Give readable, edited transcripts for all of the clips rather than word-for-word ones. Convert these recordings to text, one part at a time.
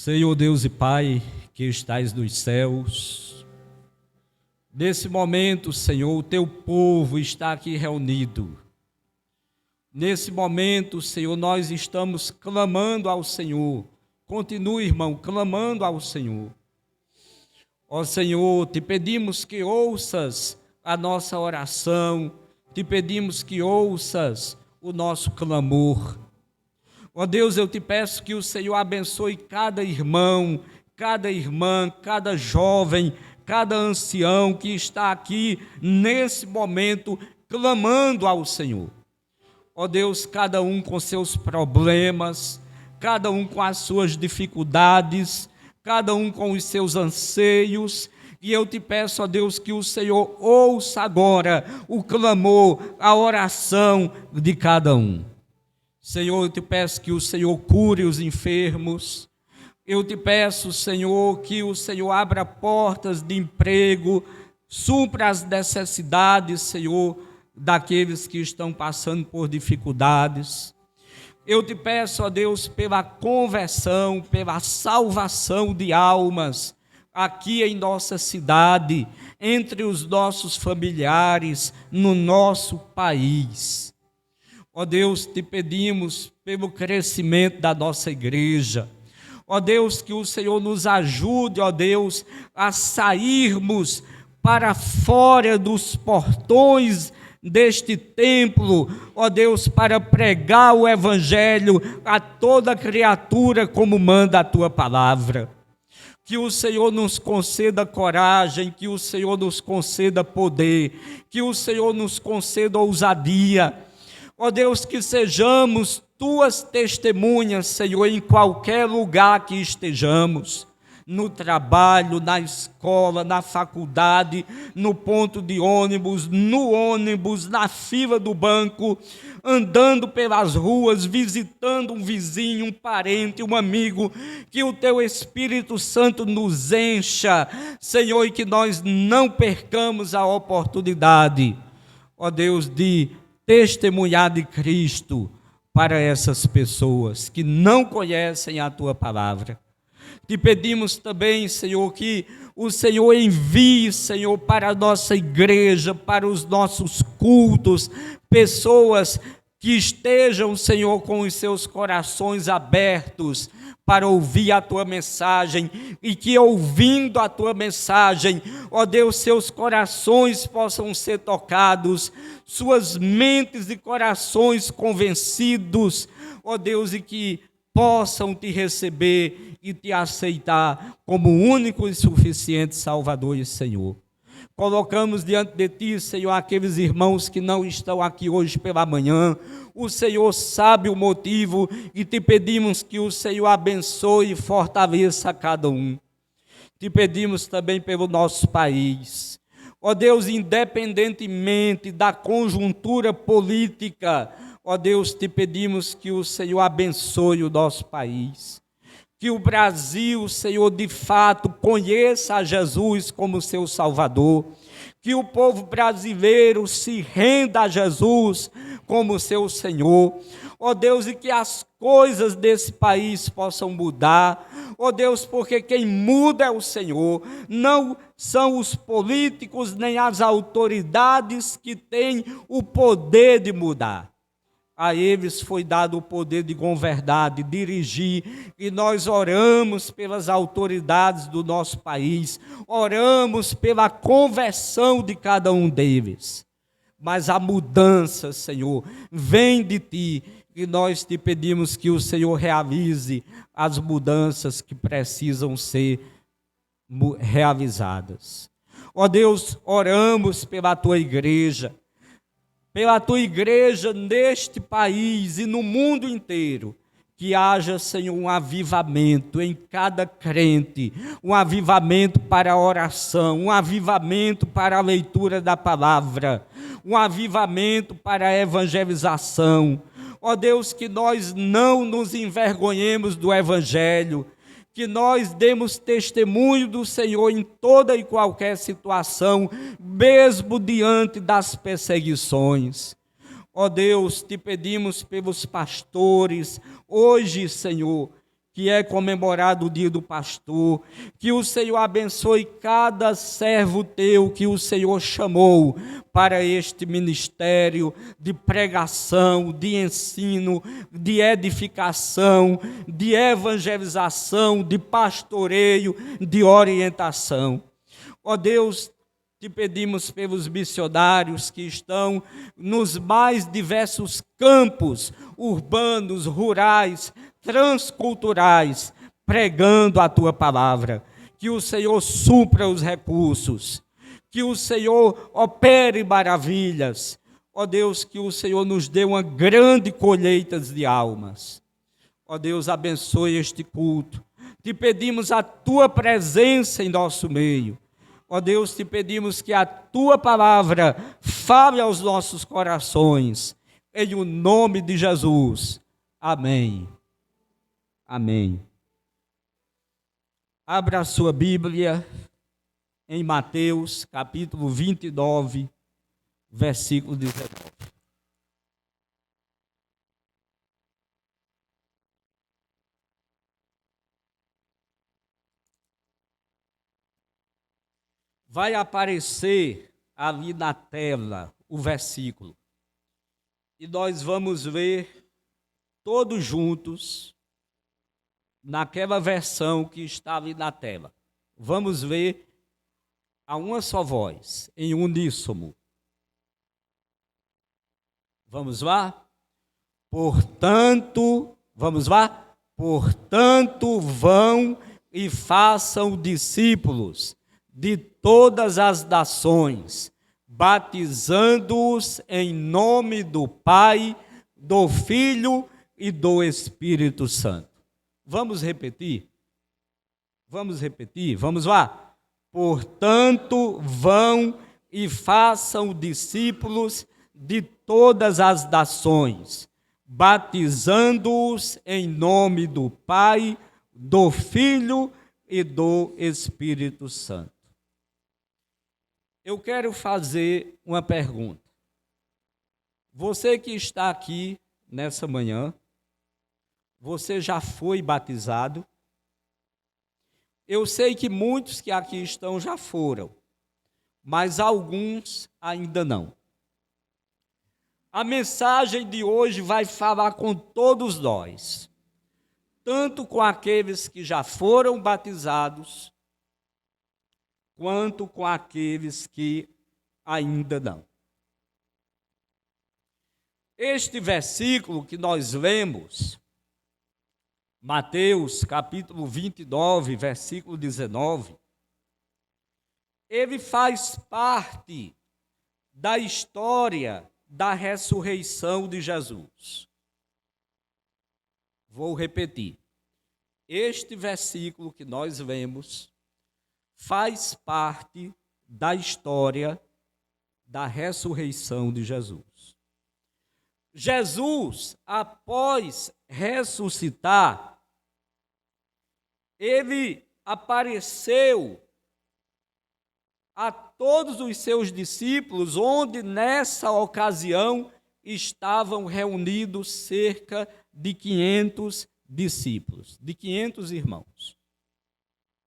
Senhor Deus e Pai, que estais nos céus, nesse momento, Senhor, o teu povo está aqui reunido. Nesse momento, Senhor, nós estamos clamando ao Senhor. Continue, irmão, clamando ao Senhor. Ó Senhor, te pedimos que ouças a nossa oração, te pedimos que ouças o nosso clamor. Ó Deus, eu te peço que o Senhor abençoe cada irmão, cada irmã, cada jovem, cada ancião que está aqui nesse momento clamando ao Senhor. Ó Deus, cada um com seus problemas, cada um com as suas dificuldades, cada um com os seus anseios, e eu te peço, ó Deus, que o Senhor ouça agora o clamor, a oração de cada um. Senhor, eu te peço que o Senhor cure os enfermos. Eu te peço, Senhor, que o Senhor abra portas de emprego, supra as necessidades, Senhor, daqueles que estão passando por dificuldades. Eu te peço, ó Deus, pela conversão, pela salvação de almas aqui em nossa cidade, entre os nossos familiares, no nosso país. Ó Deus, te pedimos pelo crescimento da nossa igreja. Ó Deus, que o Senhor nos ajude, ó Deus, a sairmos para fora dos portões deste templo, ó Deus, para pregar o Evangelho a toda criatura, como manda a Tua palavra. Que o Senhor nos conceda coragem, que o Senhor nos conceda poder, que o Senhor nos conceda ousadia. Ó Deus, que sejamos Tuas testemunhas, Senhor, em qualquer lugar que estejamos, no trabalho, na escola, na faculdade, no ponto de ônibus, no ônibus, na fila do banco, andando pelas ruas, visitando um vizinho, um parente, um amigo, que o Teu Espírito Santo nos encha, Senhor, e que nós não percamos a oportunidade, ó Deus, de testemunhar de Cristo para essas pessoas que não conhecem a Tua palavra. Te pedimos também, Senhor, que o Senhor envie, Senhor, para a nossa igreja, para os nossos cultos, pessoas que estejam, Senhor, com os seus corações abertos para ouvir a Tua mensagem, e que ouvindo a Tua mensagem, ó Deus, seus corações possam ser tocados, suas mentes e corações convencidos, ó Deus, e que possam Te receber e Te aceitar como único e suficiente Salvador e Senhor. Colocamos diante de Ti, Senhor, aqueles irmãos que não estão aqui hoje pela manhã. O Senhor sabe o motivo e Te pedimos que o Senhor abençoe e fortaleça cada um. Te pedimos também pelo nosso país. Ó Deus, independentemente da conjuntura política, ó Deus, Te pedimos que o Senhor abençoe o nosso país. Que o Brasil, Senhor, de fato conheça a Jesus como seu Salvador. Que o povo brasileiro se renda a Jesus como seu Senhor. Ó Deus, e que as coisas desse país possam mudar. Ó Deus, porque quem muda é o Senhor. Não são os políticos nem as autoridades que têm o poder de mudar. A eles foi dado o poder de governar, de dirigir, e nós oramos pelas autoridades do nosso país, oramos pela conversão de cada um deles. Mas a mudança, Senhor, vem de Ti, e nós Te pedimos que o Senhor realize as mudanças que precisam ser realizadas. Ó Deus, oramos pela Tua igreja, neste país e no mundo inteiro, que haja, Senhor, um avivamento em cada crente, um avivamento para a oração, um avivamento para a leitura da palavra, um avivamento para a evangelização. Ó Deus, que nós não nos envergonhemos do Evangelho, que nós demos testemunho do Senhor em toda e qualquer situação, mesmo diante das perseguições. Ó Deus, Te pedimos pelos pastores, hoje, Senhor, que é comemorado o dia do pastor, que o Senhor abençoe cada servo teu que o Senhor chamou para este ministério de pregação, de ensino, de edificação, de evangelização, de pastoreio, de orientação. Ó Deus, te pedimos pelos missionários que estão nos mais diversos campos urbanos, rurais, transculturais, pregando a tua palavra. Que o Senhor supra os recursos, que o Senhor opere maravilhas. Ó Deus, que o Senhor nos dê uma grande colheita de almas. Ó Deus, abençoe este culto. Te pedimos a tua presença em nosso meio. Ó Deus, te pedimos que a tua palavra fale aos nossos corações. Em o nome de Jesus. Amém. Amém. Abra a sua Bíblia em Mateus, capítulo 29, versículo 19. Vai aparecer ali na tela o versículo. E nós vamos ver todos juntos naquela versão que está ali na tela. Vamos ver a uma só voz, em uníssono. Vamos lá? Portanto, vamos lá? Portanto, vão e façam discípulos de todas as nações, batizando-os em nome do Pai, do Filho e do Espírito Santo. Vamos repetir? Vamos repetir? Vamos lá? Portanto, vão e façam discípulos de todas as nações, batizando-os em nome do Pai, do Filho e do Espírito Santo. Eu quero fazer uma pergunta. Você que está aqui nessa manhã, você já foi batizado? Eu sei que muitos que aqui estão já foram, mas alguns ainda não. A mensagem de hoje vai falar com todos nós, tanto com aqueles que já foram batizados, quanto com aqueles que ainda não. Este versículo que nós lemos, Mateus capítulo 29, versículo 19, ele faz parte da história da ressurreição de Jesus. Vou repetir. Este versículo que nós lemos faz parte da história da ressurreição de Jesus. Jesus, após ressuscitar, ele apareceu a todos os seus discípulos, onde nessa ocasião estavam reunidos cerca de 500 discípulos, de 500 irmãos.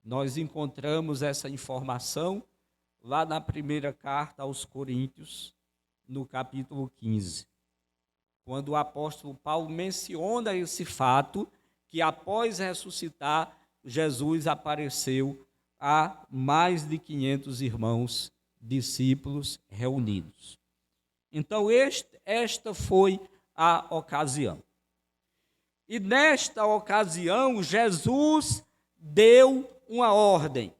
Nós encontramos essa informação lá na primeira carta aos Coríntios, no capítulo 15, quando o apóstolo Paulo menciona esse fato, que após ressuscitar, Jesus apareceu a mais de 500 irmãos, discípulos reunidos. Então, esta foi a ocasião. E nesta ocasião, Jesus deu uma ordem.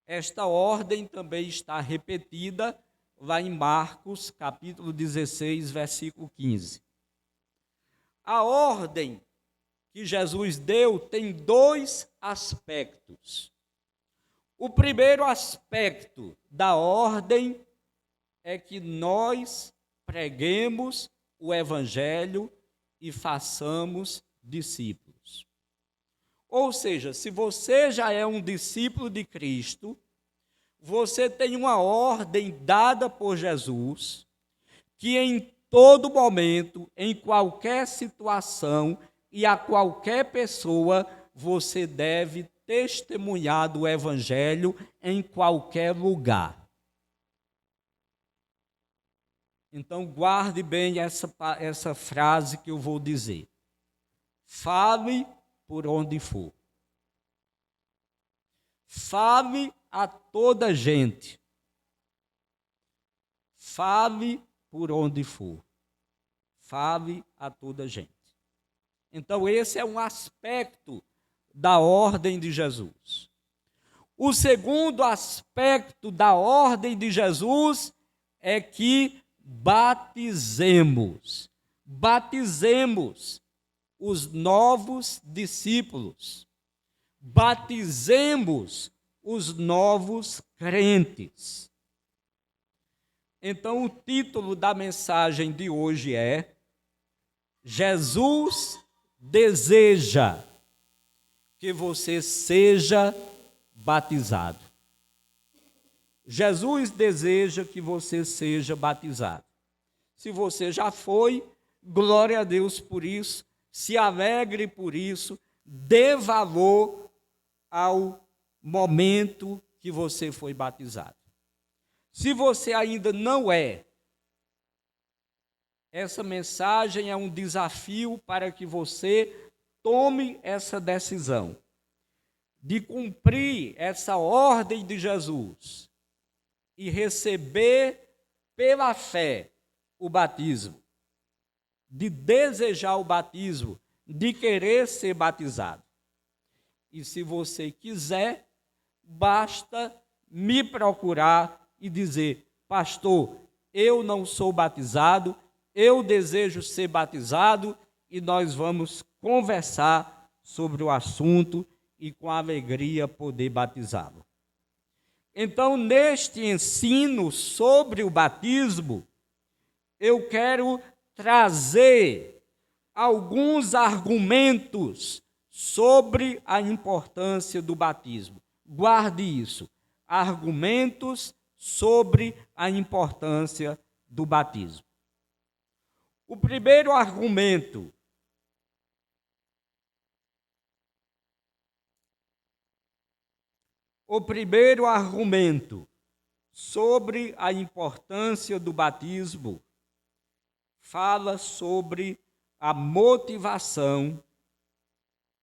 Esta ordem também está repetida lá em Marcos, capítulo 16, versículo 15. A ordem que Jesus deu tem dois aspectos. O primeiro aspecto da ordem é que nós preguemos o Evangelho e façamos discípulos. Ou seja, se você já é um discípulo de Cristo, você tem uma ordem dada por Jesus, que em todo momento, em qualquer situação, e a qualquer pessoa você deve testemunhar do Evangelho em qualquer lugar. Então, guarde bem essa frase que eu vou dizer. Fale por onde for. Fale a toda gente. Fale por onde for. Fale a toda gente. Então, esse é um aspecto da ordem de Jesus. O segundo aspecto da ordem de Jesus é que batizemos os novos discípulos, batizemos os novos crentes. Então, o título da mensagem de hoje é: Jesus deseja que você seja batizado. Jesus deseja que você seja batizado. Se você já foi, glória a Deus por isso, se alegre por isso, dê valor ao momento que você foi batizado. Se você ainda não é, essa mensagem é um desafio para que você tome essa decisão de cumprir essa ordem de Jesus e receber pela fé o batismo, de desejar o batismo, de querer ser batizado. E se você quiser, basta me procurar e dizer: pastor, eu não sou batizado, eu desejo ser batizado, e nós vamos conversar sobre o assunto e com alegria poder batizá-lo. Então, neste ensino sobre o batismo, eu quero trazer alguns argumentos sobre a importância do batismo. Guarde isso. Argumentos sobre a importância do batismo. O primeiro argumento sobre a importância do batismo fala sobre a motivação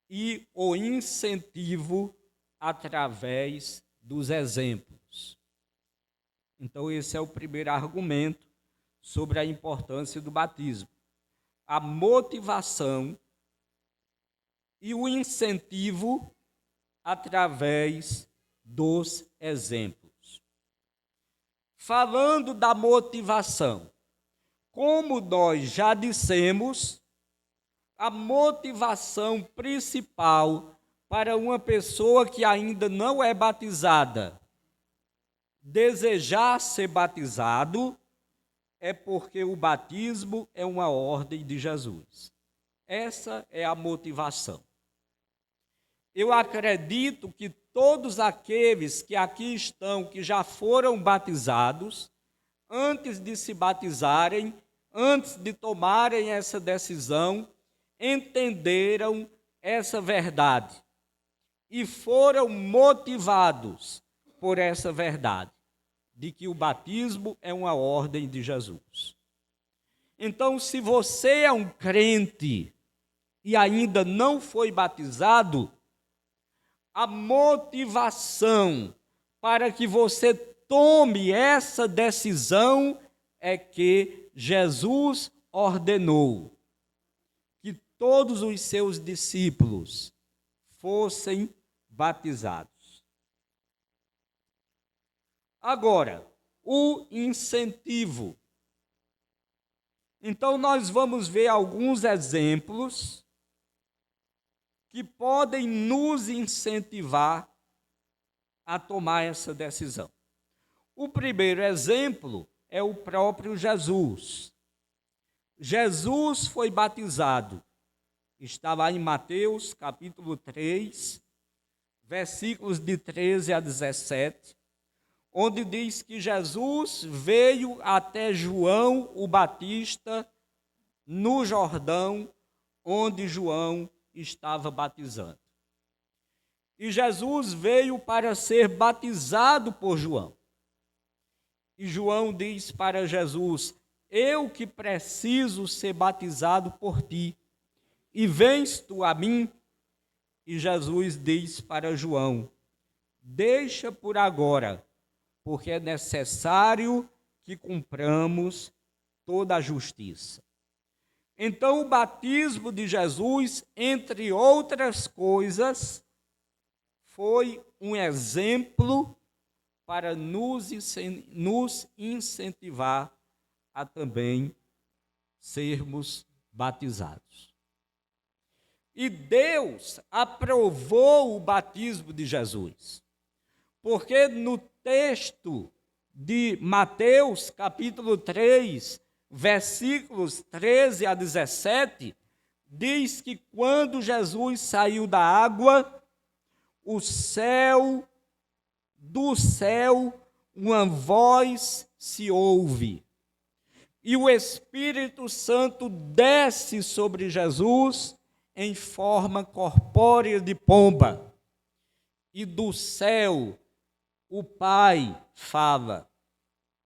e o incentivo através dos exemplos. Então, esse é o primeiro argumento sobre a importância do batismo. A motivação e o incentivo através dos exemplos. Falando da motivação, como nós já dissemos, a motivação principal para uma pessoa que ainda não é batizada desejar ser batizado é porque o batismo é uma ordem de Jesus. Essa é a motivação. Eu acredito que todos aqueles que aqui estão, que já foram batizados, antes de se batizarem, antes de tomarem essa decisão, entenderam essa verdade e foram motivados por essa verdade, de que o batismo é uma ordem de Jesus. Então, se você é um crente e ainda não foi batizado, a motivação para que você tome essa decisão é que Jesus ordenou que todos os seus discípulos fossem batizados. Agora, o incentivo. Então, nós vamos ver alguns exemplos que podem nos incentivar a tomar essa decisão. O primeiro exemplo é o próprio Jesus. Jesus foi batizado. Está lá em Mateus, capítulo 3, versículos de 13 a 17, onde diz que Jesus veio até João o Batista no Jordão, onde João estava batizando. E Jesus veio para ser batizado por João. E João diz para Jesus: eu que preciso ser batizado por ti, e vens tu a mim? E Jesus diz para João: deixa por agora, porque é necessário que cumpramos toda a justiça. Então, o batismo de Jesus, entre outras coisas, foi um exemplo para nos incentivar a também sermos batizados. E Deus aprovou o batismo de Jesus, porque no texto de Mateus, capítulo 3, versículos 13 a 17, diz que quando Jesus saiu da água, do céu, uma voz se ouve, e o Espírito Santo desce sobre Jesus em forma corpórea de pomba, e do céu o Pai fala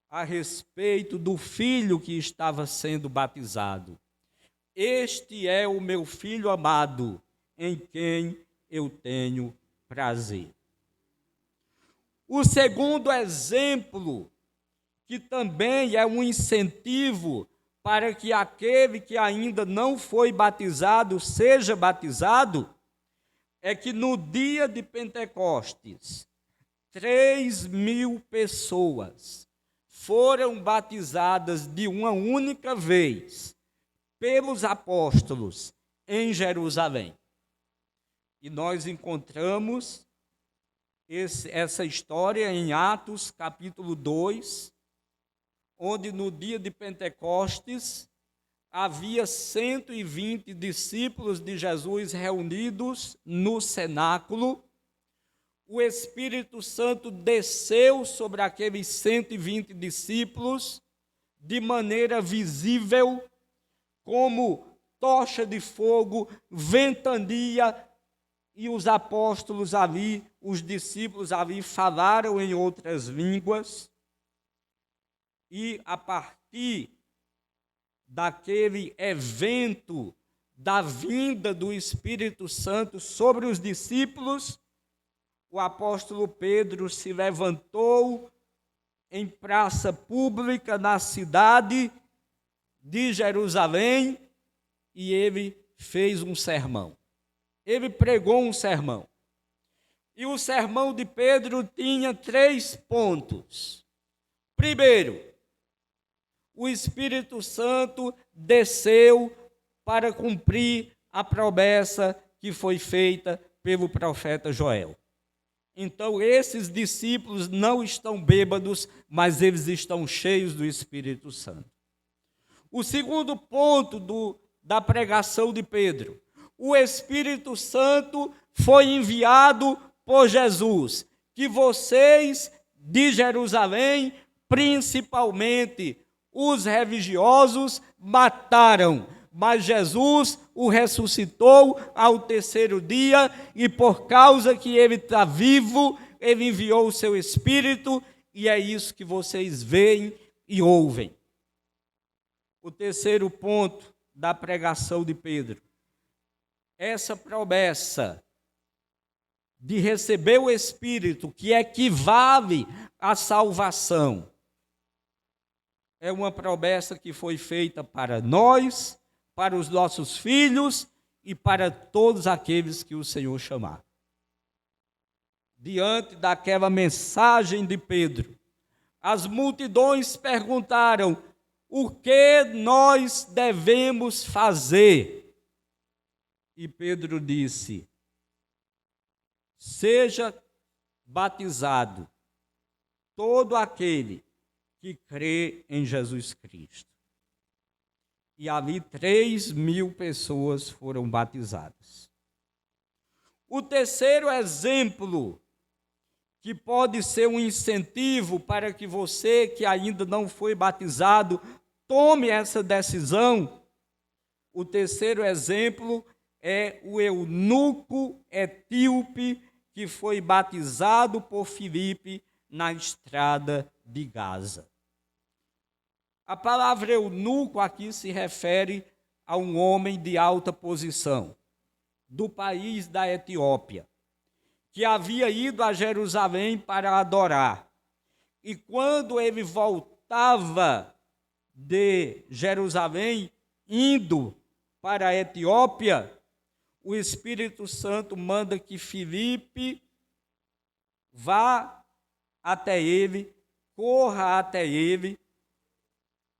a respeito do filho que estava sendo batizado. Este é o meu filho amado, em quem eu tenho prazer. O segundo exemplo, que também é um incentivo para que aquele que ainda não foi batizado seja batizado, é que no dia de Pentecostes, 3.000 pessoas foram batizadas de uma única vez pelos apóstolos em Jerusalém. E nós encontramos essa história em Atos, capítulo 2, onde no dia de Pentecostes havia 120 discípulos de Jesus reunidos no cenáculo. O Espírito Santo desceu sobre aqueles 120 discípulos de maneira visível, como tocha de fogo, ventania, e os apóstolos ali, os discípulos ali falaram em outras línguas, e a partir daquele evento da vinda do Espírito Santo sobre os discípulos, o apóstolo Pedro se levantou em praça pública na cidade de Jerusalém e ele fez um sermão. Ele pregou um sermão. E o sermão de Pedro tinha 3 pontos. Primeiro, o Espírito Santo desceu para cumprir a promessa que foi feita pelo profeta Joel. Então, esses discípulos não estão bêbados, mas eles estão cheios do Espírito Santo. O segundo ponto da pregação de Pedro: o Espírito Santo foi enviado por Jesus, que vocês de Jerusalém, principalmente os religiosos, mataram, mas Jesus o ressuscitou ao 3º dia, e por causa que ele está vivo, ele enviou o seu Espírito, e é isso que vocês veem e ouvem. O terceiro ponto da pregação de Pedro: essa promessa de receber o Espírito, que equivale à salvação, é uma promessa que foi feita para nós, para os nossos filhos e para todos aqueles que o Senhor chamar. Diante daquela mensagem de Pedro, as multidões perguntaram: o que nós devemos fazer? E Pedro disse: seja batizado todo aquele que crê em Jesus Cristo. E ali 3.000 pessoas foram batizadas. O terceiro exemplo, que pode ser um incentivo para que você que ainda não foi batizado tome essa decisão, O terceiro exemplo é o eunuco etíope que foi batizado por Filipe na estrada de Gaza. A palavra eunuco aqui se refere a um homem de alta posição, do país da Etiópia, que havia ido a Jerusalém para adorar. E quando ele voltava de Jerusalém, indo para a Etiópia, o Espírito Santo manda que Filipe vá até ele, corra até ele,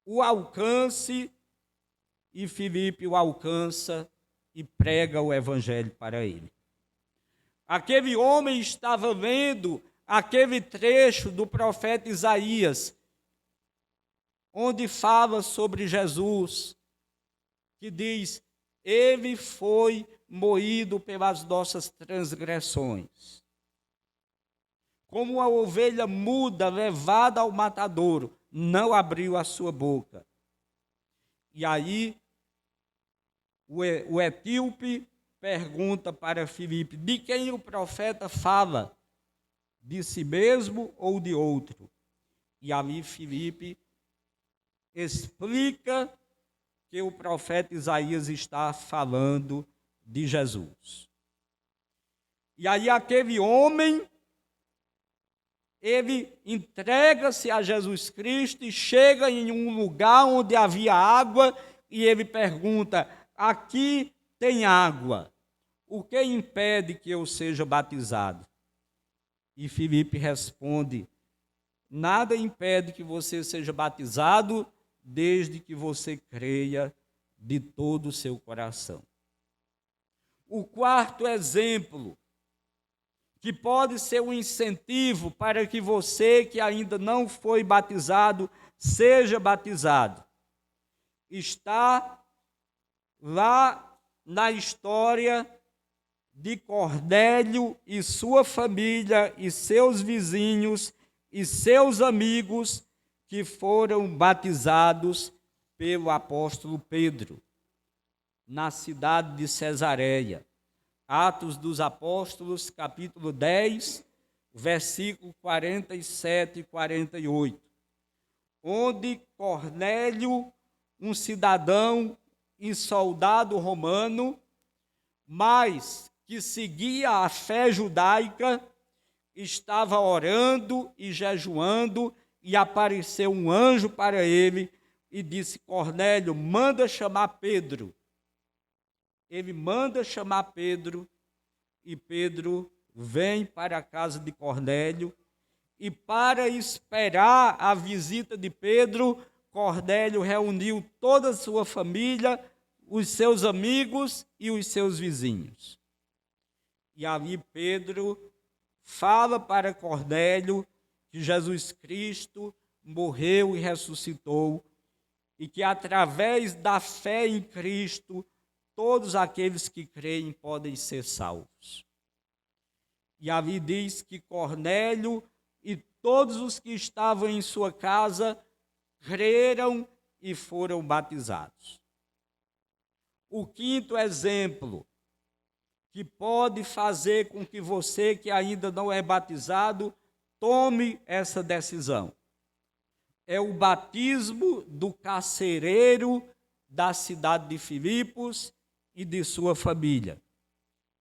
o alcance, e Filipe o alcança e prega o evangelho para ele. Aquele homem estava lendo aquele trecho do profeta Isaías, onde fala sobre Jesus, que diz: ele foi moído pelas nossas transgressões. Como uma ovelha muda levada ao matadouro, não abriu a sua boca. E aí, o etíope pergunta para Filipe: de quem o profeta fala? De si mesmo ou de outro? E ali Filipe explica que o profeta Isaías está falando de Jesus. E aí aquele homem, ele entrega-se a Jesus Cristo e chega em um lugar onde havia água e ele pergunta: aqui tem água, o que impede que eu seja batizado? E Filipe responde: nada impede que você seja batizado, desde que você creia de todo o seu coração. O quarto exemplo, que pode ser um incentivo para que você que ainda não foi batizado, seja batizado, está lá na história de Cornélio e sua família e seus vizinhos e seus amigos que foram batizados pelo apóstolo Pedro, na cidade de Cesareia. Atos dos Apóstolos, capítulo 10, versículo 47 e 48, onde Cornélio, um cidadão e soldado romano, mas que seguia a fé judaica, estava orando e jejuando, e apareceu um anjo para ele e disse: Cornélio, manda chamar Pedro. Ele manda chamar Pedro, e Pedro vem para a casa de Cornélio, e para esperar a visita de Pedro, Cornélio reuniu toda a sua família, os seus amigos e os seus vizinhos. E ali Pedro fala para Cornélio que Jesus Cristo morreu e ressuscitou, e que através da fé em Cristo, todos aqueles que creem podem ser salvos. E ali diz que Cornélio e todos os que estavam em sua casa creram e foram batizados. O quinto exemplo que pode fazer com que você que ainda não é batizado tome essa decisão é o batismo do carcereiro da cidade de Filipos e de sua família,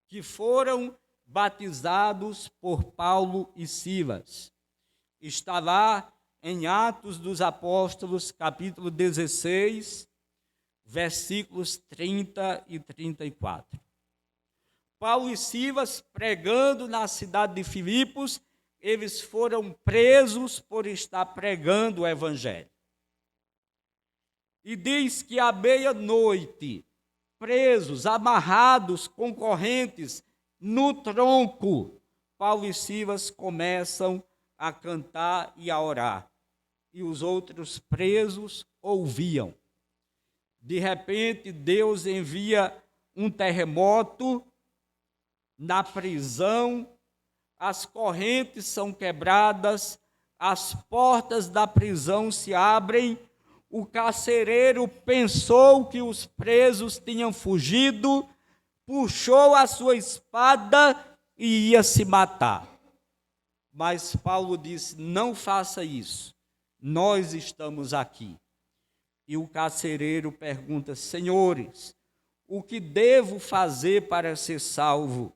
que foram batizados por Paulo e Silas. Está lá em Atos dos Apóstolos, capítulo 16, versículos 30 e 34. Paulo e Silas, pregando na cidade de Filipos, eles foram presos por estar pregando o evangelho. E diz que à meia-noite, presos, amarrados, com correntes no tronco, Paulo e Silas começam a cantar e a orar. E os outros presos ouviam. De repente, Deus envia um terremoto na prisão, as correntes são quebradas, as portas da prisão se abrem, o carcereiro pensou que os presos tinham fugido, puxou a sua espada e ia se matar. Mas Paulo disse: não faça isso, nós estamos aqui. E o carcereiro pergunta: senhores, o que devo fazer para ser salvo?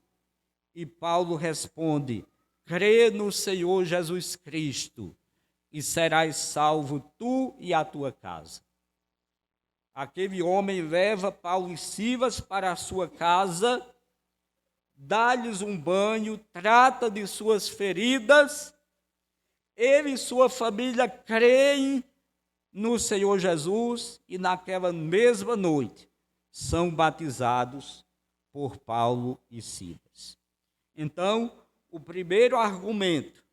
E Paulo responde: crê no Senhor Jesus Cristo, e serás salvo tu e a tua casa. Aquele homem leva Paulo e Silas para a sua casa, dá-lhes um banho, trata de suas feridas. Ele e sua família creem no Senhor Jesus e naquela mesma noite são batizados por Paulo e Silas. Então, o primeiro argumento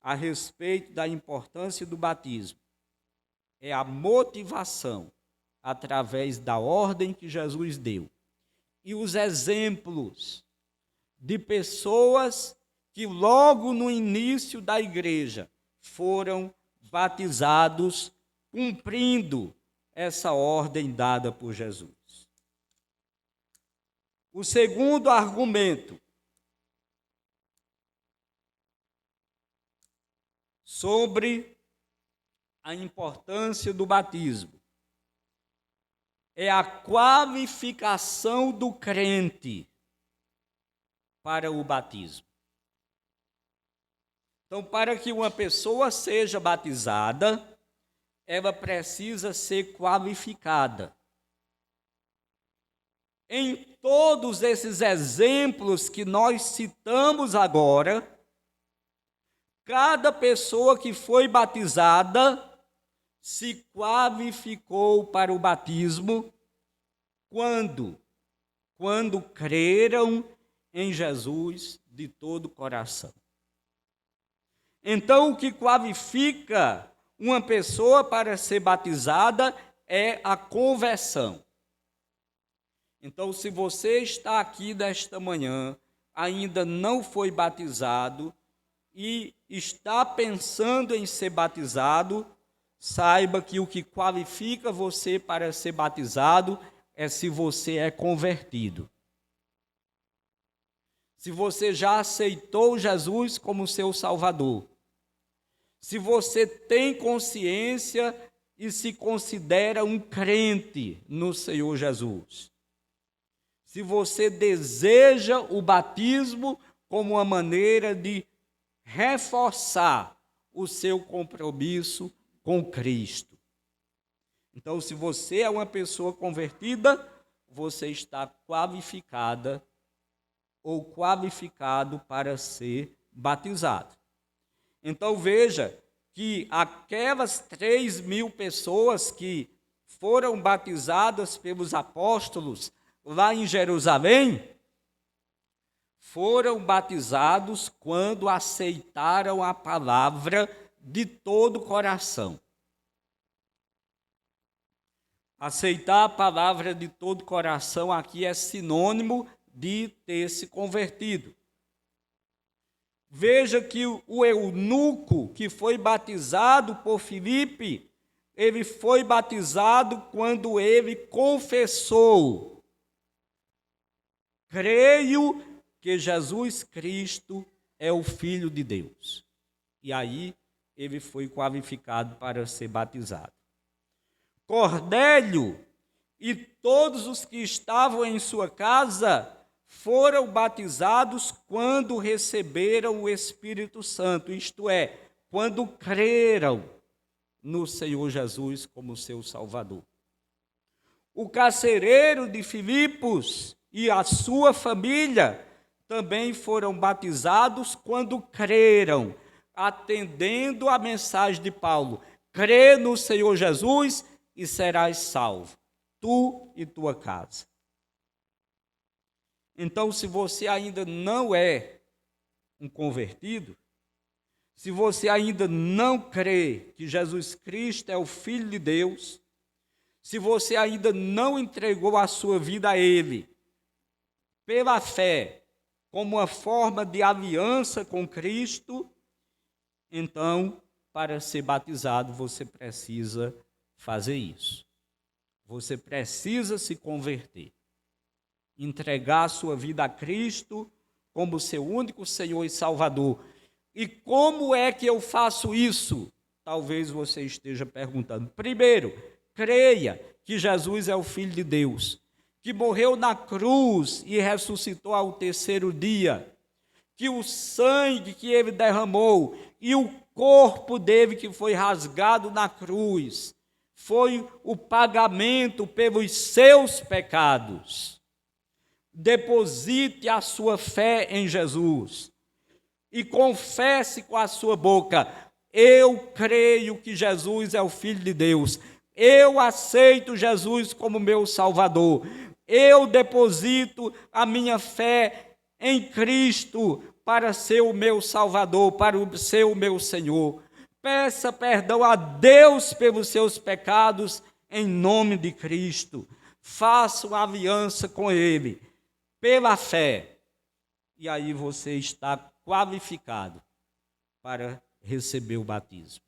a respeito da importância do batismo é a motivação através da ordem que Jesus deu e os exemplos de pessoas que logo no início da igreja foram batizados cumprindo essa ordem dada por Jesus. O segundo argumento sobre a importância do batismo é a qualificação do crente para o batismo. Então, para que uma pessoa seja batizada, ela precisa ser qualificada. Em todos esses exemplos que nós citamos agora, cada pessoa que foi batizada se qualificou para o batismo quando creram em Jesus de todo o coração. Então, o que qualifica uma pessoa para ser batizada é a conversão. Então, se você está aqui nesta manhã, ainda não foi batizado e está pensando em ser batizado, saiba que o que qualifica você para ser batizado é se você é convertido. Se você já aceitou Jesus como seu Salvador. Se você tem consciência e se considera um crente no Senhor Jesus. Se você deseja o batismo como uma maneira de reforçar o seu compromisso com Cristo. Então, se você é uma pessoa convertida, você está qualificada ou qualificado para ser batizado. Então, veja que aquelas 3.000 pessoas que foram batizadas pelos apóstolos lá em Jerusalém, foram batizados quando aceitaram a palavra de todo o coração. Aceitar a palavra de todo o coração aqui é sinônimo de ter se convertido. Veja que o eunuco que foi batizado por Filipe, ele foi batizado quando ele confessou: creio que Jesus Cristo é o Filho de Deus. E aí ele foi qualificado para ser batizado. Cornélio e todos os que estavam em sua casa foram batizados quando receberam o Espírito Santo, isto é, quando creram no Senhor Jesus como seu Salvador. O carcereiro de Filipos e a sua família também foram batizados quando creram, atendendo a mensagem de Paulo: crê no Senhor Jesus e serás salvo, tu e tua casa. Então, se você ainda não é um convertido, se você ainda não crê que Jesus Cristo é o Filho de Deus, se você ainda não entregou a sua vida a Ele pela fé, como uma forma de aliança com Cristo, então, para ser batizado, você precisa fazer isso. Você precisa se converter, entregar a sua vida a Cristo como seu único Senhor e Salvador. E como é que eu faço isso? Talvez você esteja perguntando. Primeiro, creia que Jesus é o Filho de Deus, que morreu na cruz e ressuscitou ao terceiro dia, que o sangue que ele derramou e o corpo dele que foi rasgado na cruz foi o pagamento pelos seus pecados. Deposite a sua fé em Jesus e confesse com a sua boca: eu creio que Jesus é o Filho de Deus, eu aceito Jesus como meu Salvador, eu deposito a minha fé em Cristo para ser o meu Salvador, para ser o meu Senhor. Peça perdão a Deus pelos seus pecados em nome de Cristo. Faça uma aliança com Ele pela fé. E aí você está qualificado para receber o batismo.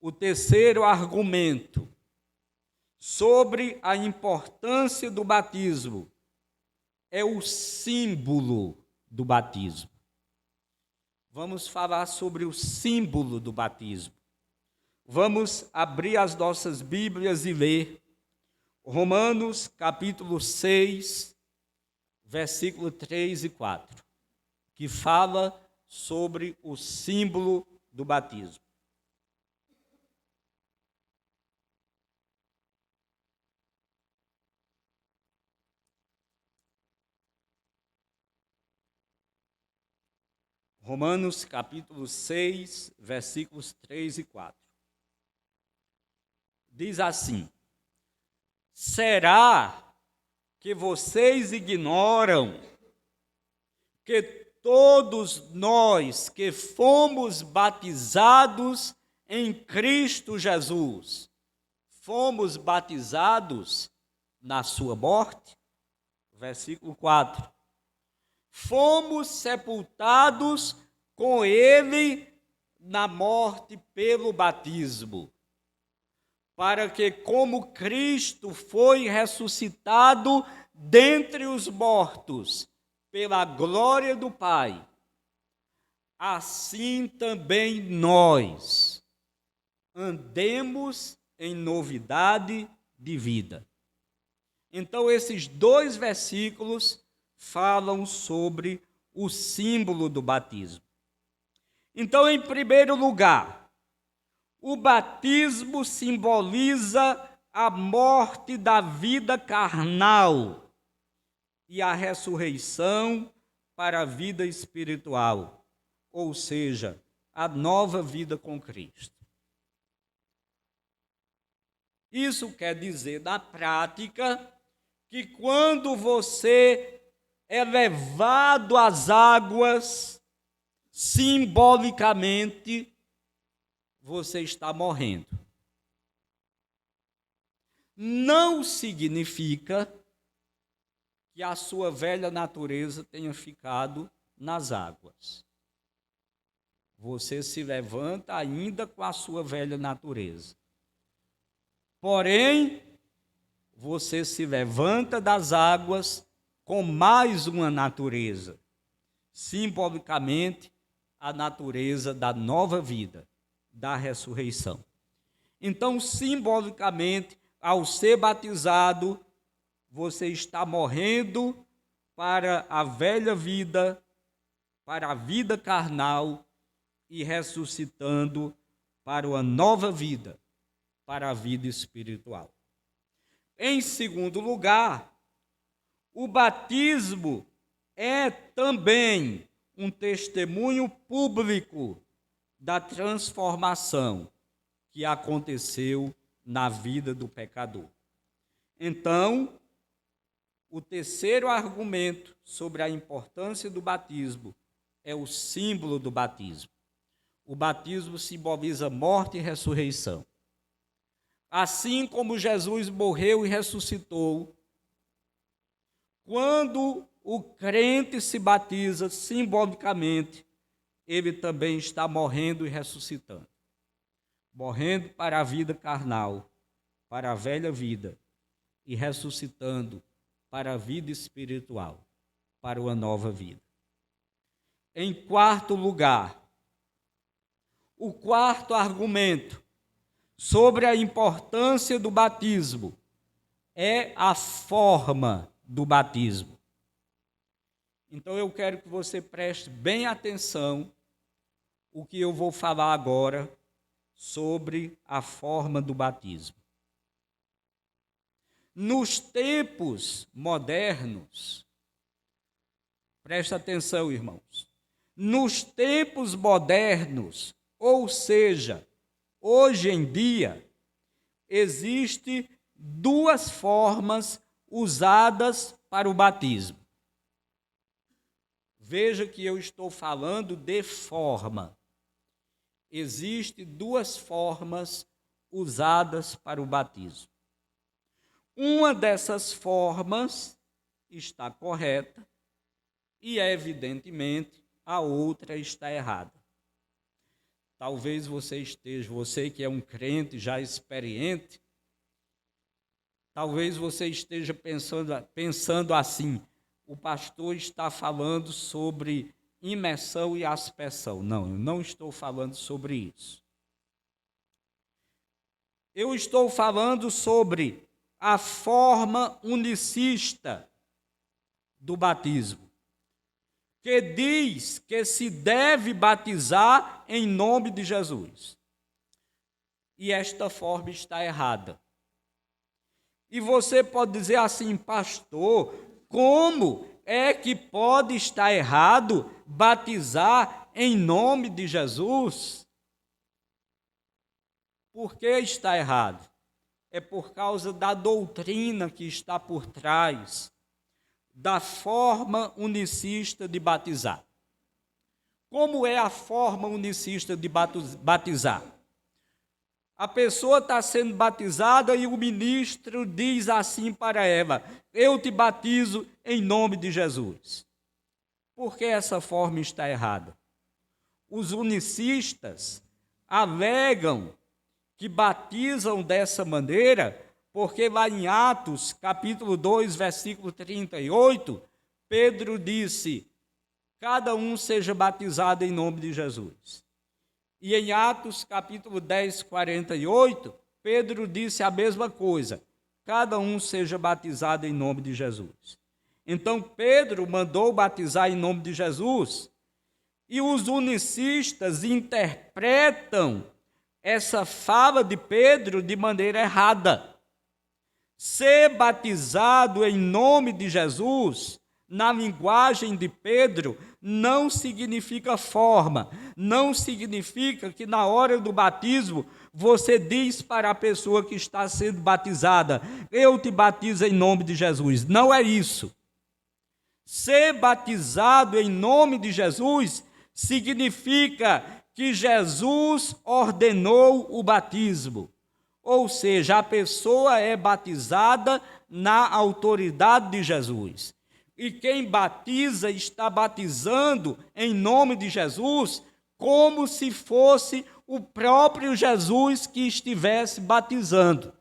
O terceiro argumento sobre a importância do batismo é o símbolo do batismo. Vamos falar sobre o símbolo do batismo. Vamos abrir as nossas Bíblias e ler Romanos capítulo 6, versículo 3 e 4, que fala sobre o símbolo do batismo. Romanos capítulo 6, versículos 3 e 4. Diz assim: será que vocês ignoram que todos nós que fomos batizados em Cristo Jesus, fomos batizados na sua morte? Versículo 4. Fomos sepultados com ele na morte pelo batismo, para que, como Cristo foi ressuscitado dentre os mortos pela glória do Pai, assim também nós andemos em novidade de vida. Então, esses dois versículos falam sobre o símbolo do batismo. Então, em primeiro lugar, o batismo simboliza a morte da vida carnal e a ressurreição para a vida espiritual, ou seja, a nova vida com Cristo. Isso quer dizer, na prática, que quando você é levado às águas, simbolicamente, você está morrendo. Não significa que a sua velha natureza tenha ficado nas águas. Você se levanta ainda com a sua velha natureza. Porém, você se levanta das águas com mais uma natureza, simbolicamente a natureza da nova vida, da ressurreição. Então, simbolicamente, ao ser batizado, você está morrendo para a velha vida, para a vida carnal e ressuscitando para uma nova vida, para a vida espiritual. Em segundo lugar, o batismo é também um testemunho público da transformação que aconteceu na vida do pecador. Então, o terceiro argumento sobre a importância do batismo é o símbolo do batismo. O batismo simboliza morte e ressurreição. Assim como Jesus morreu e ressuscitou, quando o crente se batiza simbolicamente, ele também está morrendo e ressuscitando. morrendo para a vida carnal, para a velha vida, e ressuscitando para a vida espiritual, para uma nova vida. Em quarto lugar, o quarto argumento sobre a importância do batismo é a forma do batismo. Então eu quero que você preste bem atenção o que eu vou falar agora sobre a forma do batismo. Nos tempos modernos, presta atenção, irmãos, nos tempos modernos, ou seja, hoje em dia, existem duas formas usadas para o batismo. Veja que eu estou falando de forma. Existem duas formas usadas para o batismo. Uma dessas formas está correta e, evidentemente, a outra está errada. Talvez você que é um crente já experiente, talvez você esteja pensando assim: o pastor está falando sobre imersão e aspersão. Não, eu não estou falando sobre isso. Eu estou falando sobre a forma unicista do batismo, que diz que se deve batizar em nome de Jesus. E esta forma está errada. E você pode dizer assim: pastor, como é que pode estar errado batizar em nome de Jesus? Por que está errado? É por causa da doutrina que está por trás da forma unicista de batizar. Como é a forma unicista de batizar? A pessoa está sendo batizada e o ministro diz assim para ela: eu te batizo em nome de Jesus. Por que essa forma está errada? Os unicistas alegam que batizam dessa maneira porque lá em Atos, capítulo 2, versículo 38, Pedro disse: cada um seja batizado em nome de Jesus. E em Atos, capítulo 10, 48, Pedro disse a mesma coisa: cada um seja batizado em nome de Jesus. Então Pedro mandou batizar em nome de Jesus, e os unicistas interpretam essa fala de Pedro de maneira errada. Ser batizado em nome de Jesus, na linguagem de Pedro, não significa forma, não significa que na hora do batismo você diz para a pessoa que está sendo batizada: eu te batizo em nome de Jesus. Não é isso. Ser batizado em nome de Jesus significa que Jesus ordenou o batismo. Ou seja, a pessoa é batizada na autoridade de Jesus. E quem batiza está batizando em nome de Jesus, como se fosse o próprio Jesus que estivesse batizando.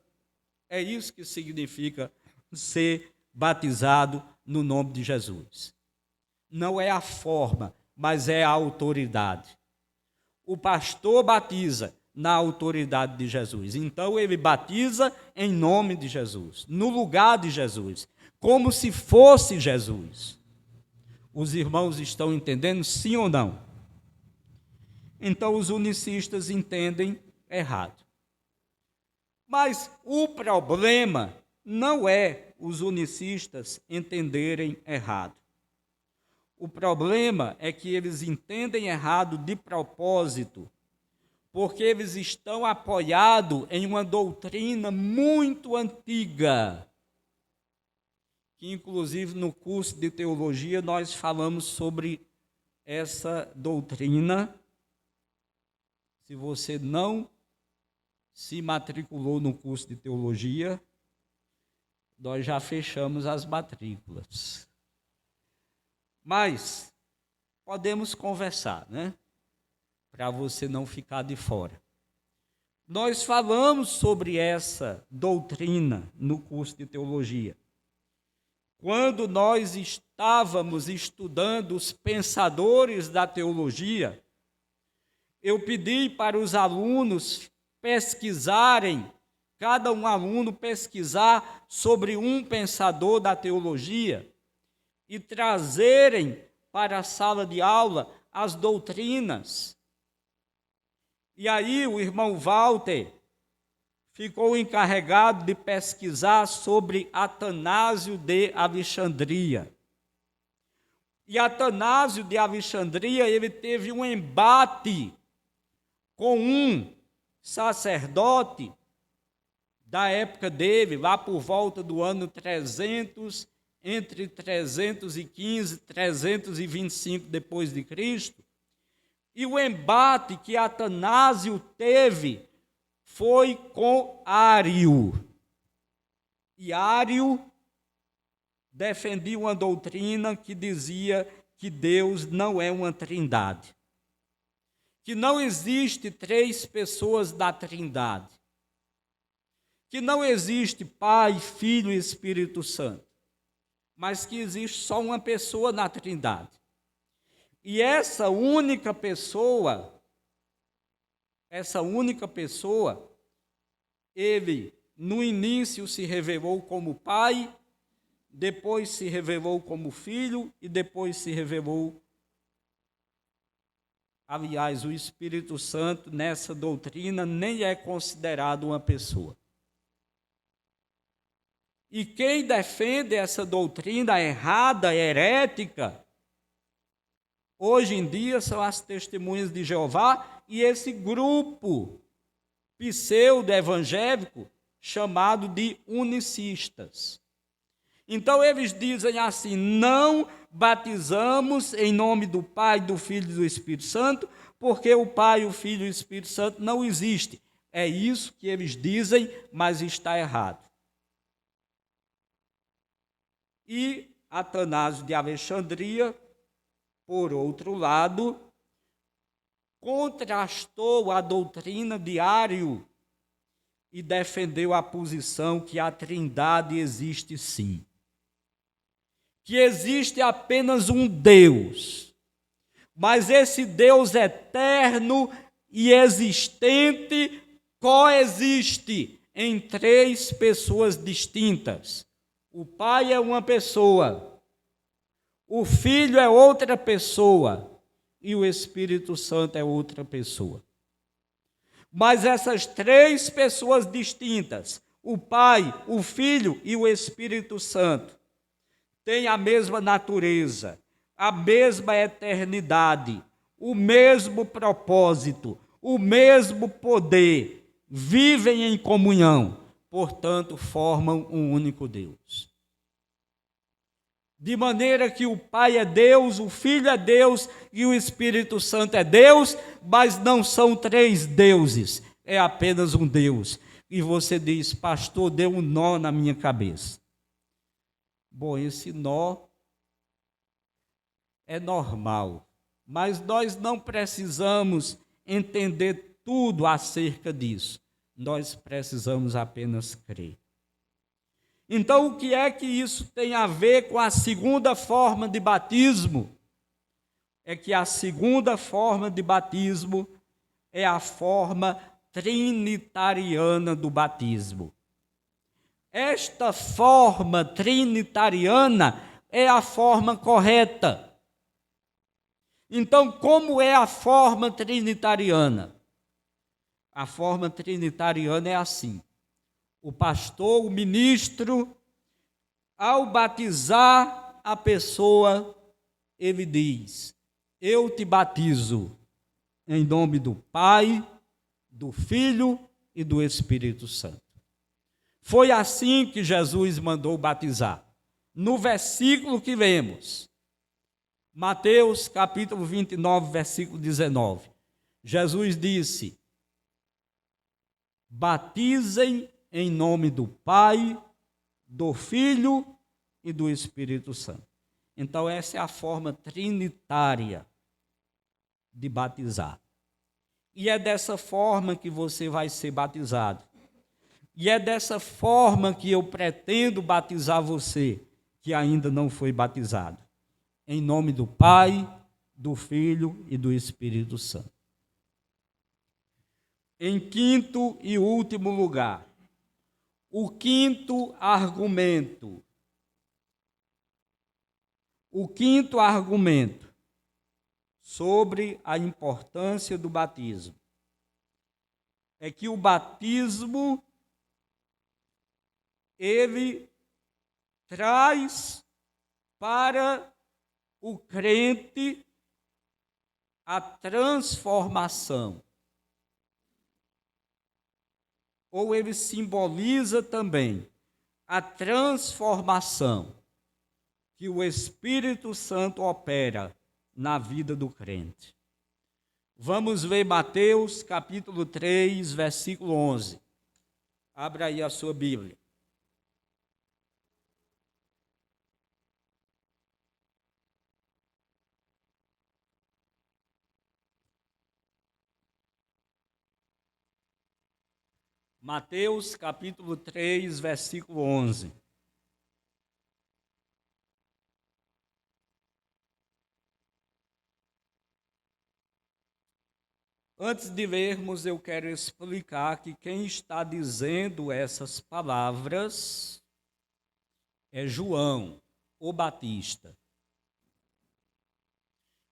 É isso que significa ser batizado no nome de Jesus. Não é a forma, mas é a autoridade. O pastor batiza na autoridade de Jesus. Então ele batiza em nome de Jesus, no lugar de Jesus, como se fosse Jesus. Os irmãos estão entendendo, sim ou não? Então os unicistas entendem errado. Mas o problema não é os unicistas entenderem errado. O problema é que eles entendem errado de propósito, porque eles estão apoiados em uma doutrina muito antiga, que inclusive no curso de teologia nós falamos sobre essa doutrina. Se você não se matriculou no curso de teologia, nós já fechamos as matrículas. Mas podemos conversar, né? Para você não ficar de fora. Nós falamos sobre essa doutrina no curso de teologia. Quando nós estávamos estudando os pensadores da teologia, eu pedi para os alunos pesquisarem, cada um aluno pesquisar sobre um pensador da teologia e trazerem para a sala de aula as doutrinas. E aí o irmão Walter ficou encarregado de pesquisar sobre Atanásio de Alexandria. E Atanásio de Alexandria, ele teve um embate com um sacerdote da época dele, lá por volta do ano 300, entre 315 e 325 depois de Cristo. E o embate que Atanásio teve foi com Ário. E Ário defendia uma doutrina que dizia que Deus não é uma trindade, que não existe três pessoas da trindade, que não existe Pai, Filho e Espírito Santo, mas que existe só uma pessoa na trindade. E essa única pessoa, ele no início se revelou como Pai, depois se revelou como Filho e depois se revelou. Aliás, o Espírito Santo nessa doutrina nem é considerado uma pessoa. E quem defende essa doutrina errada, herética, hoje em dia são as Testemunhas de Jeová e esse grupo pseudo-evangélico chamado de unicistas. Então eles dizem assim: não batizamos em nome do Pai, do Filho e do Espírito Santo, porque o Pai, o Filho e o Espírito Santo não existe. É isso que eles dizem, mas está errado. E Atanásio de Alexandria, por outro lado, contrastou a doutrina de Ário e defendeu a posição que a trindade existe sim. Que existe apenas um Deus, mas esse Deus eterno e existente coexiste em três pessoas distintas. O Pai é uma pessoa, o Filho é outra pessoa e o Espírito Santo é outra pessoa. Mas essas três pessoas distintas, o Pai, o Filho e o Espírito Santo, têm a mesma natureza, a mesma eternidade, o mesmo propósito, o mesmo poder, vivem em comunhão, portanto, formam um único Deus. De maneira que o Pai é Deus, o Filho é Deus e o Espírito Santo é Deus, mas não são três deuses, é apenas um Deus. E você diz: pastor, deu um nó na minha cabeça. Bom, esse nó é normal, mas nós não precisamos entender tudo acerca disso. Nós precisamos apenas crer. Então, o que é que isso tem a ver com a segunda forma de batismo? É que a segunda forma de batismo é a forma trinitariana do batismo. Esta forma trinitariana é a forma correta. Então, como é a forma trinitariana? A forma trinitariana é assim: o pastor, o ministro, ao batizar a pessoa, ele diz: eu te batizo em nome do Pai, do Filho e do Espírito Santo. Foi assim que Jesus mandou batizar. No versículo que lemos, Mateus capítulo 29, versículo 19, Jesus disse: batizem em nome do Pai, do Filho e do Espírito Santo. Então essa é a forma trinitária de batizar. E é dessa forma que você vai ser batizado. E é dessa forma que eu pretendo batizar você, que ainda não foi batizado. Em nome do Pai, do Filho e do Espírito Santo. Em quinto e último lugar, o quinto argumento. O quinto argumento sobre a importância do batismo é que o batismo ele traz para o crente a transformação. Ou ele simboliza também a transformação que o Espírito Santo opera na vida do crente. Vamos ver Mateus capítulo 3, versículo 11. Abra aí a sua Bíblia. Mateus capítulo 3, versículo 11. Antes de lermos, eu quero explicar que quem está dizendo essas palavras é João, o Batista.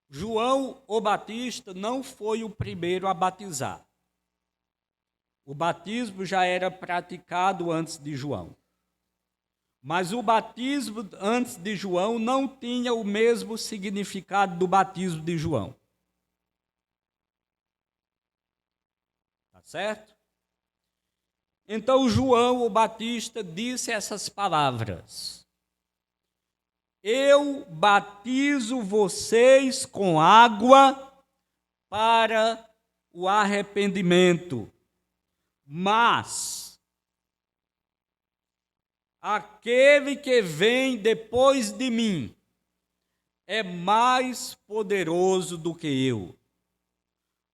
João, o Batista, não foi o primeiro a batizar. O batismo já era praticado antes de João. Mas o batismo antes de João não tinha o mesmo significado do batismo de João. Tá certo? Então João, o Batista, disse essas palavras: Eu batizo vocês com água para o arrependimento. Mas aquele que vem depois de mim é mais poderoso do que eu,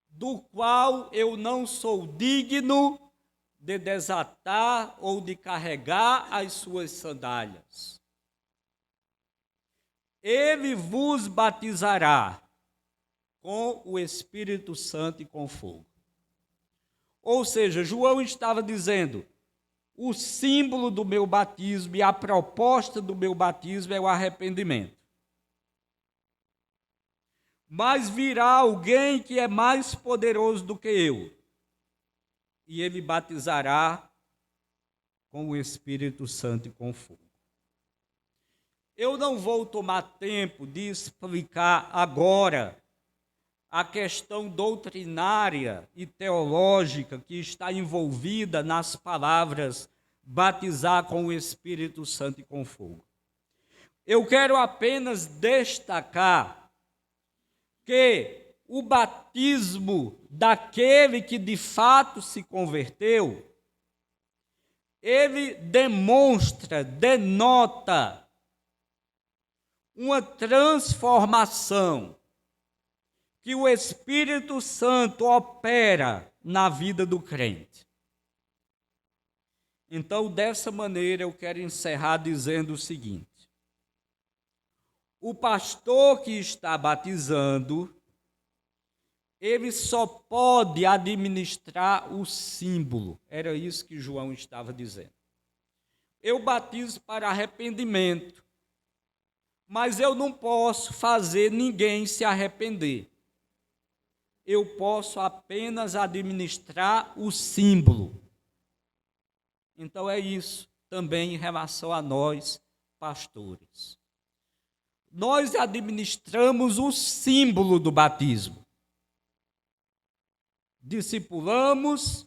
do qual eu não sou digno de desatar ou de carregar as suas sandálias. Ele vos batizará com o Espírito Santo e com fogo. Ou seja, João estava dizendo, o símbolo do meu batismo e a proposta do meu batismo é o arrependimento. Mas virá alguém que é mais poderoso do que eu, e ele batizará com o Espírito Santo e com fogo. Eu não vou tomar tempo de explicar agora a questão doutrinária e teológica que está envolvida nas palavras batizar com o Espírito Santo e com fogo. Eu quero apenas destacar que o batismo daquele que de fato se converteu, ele demonstra, denota uma transformação que o Espírito Santo opera na vida do crente. Então, dessa maneira, eu quero encerrar dizendo o seguinte: o pastor que está batizando, ele só pode administrar o símbolo. Era isso que João estava dizendo. Eu batizo para arrependimento, mas eu não posso fazer ninguém se arrepender. Eu posso apenas administrar o símbolo. Então é isso também em relação a nós, pastores. Nós administramos o símbolo do batismo. Discipulamos,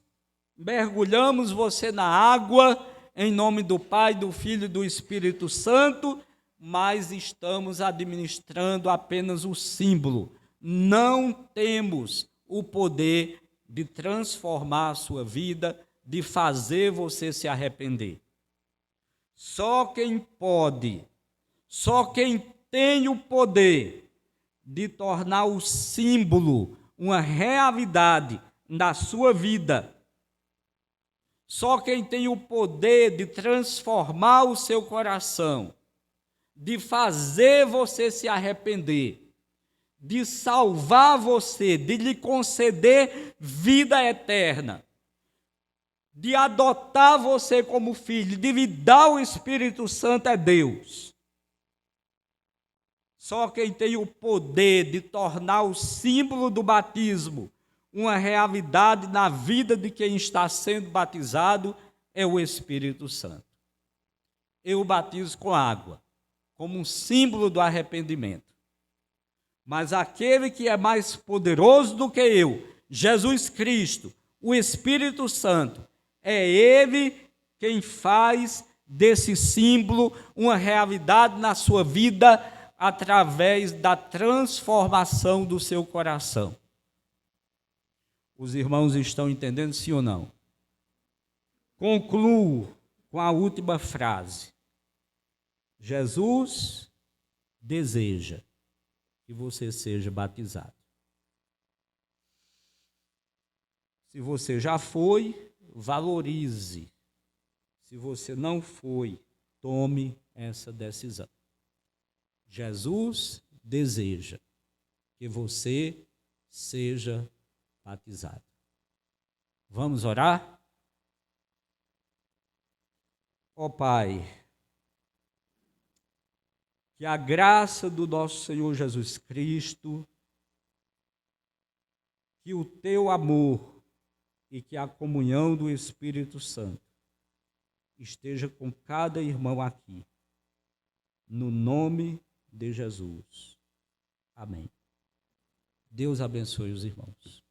mergulhamos você na água, em nome do Pai, do Filho e do Espírito Santo, mas estamos administrando apenas o símbolo. Não temos o poder de transformar a sua vida, de fazer você se arrepender. Só quem pode, só quem tem o poder de tornar o símbolo uma realidade na sua vida. Só quem tem o poder de transformar o seu coração, de fazer você se arrepender, de salvar você, de lhe conceder vida eterna, de adotar você como filho, de lhe dar o Espírito Santo é Deus. Só quem tem o poder de tornar o símbolo do batismo uma realidade na vida de quem está sendo batizado é o Espírito Santo. Eu batizo com água, como um símbolo do arrependimento. Mas aquele que é mais poderoso do que eu, Jesus Cristo, o Espírito Santo, é Ele quem faz desse símbolo uma realidade na sua vida através da transformação do seu coração. Os irmãos estão entendendo, sim ou não? Concluo com a última frase. Jesus deseja que você seja batizado. Se você já foi, valorize. Se você não foi, tome essa decisão. Jesus deseja que você seja batizado. Vamos orar? Ó Pai, que a graça do nosso Senhor Jesus Cristo, que o teu amor e que a comunhão do Espírito Santo esteja com cada irmão aqui, no nome de Jesus. Amém. Deus abençoe os irmãos.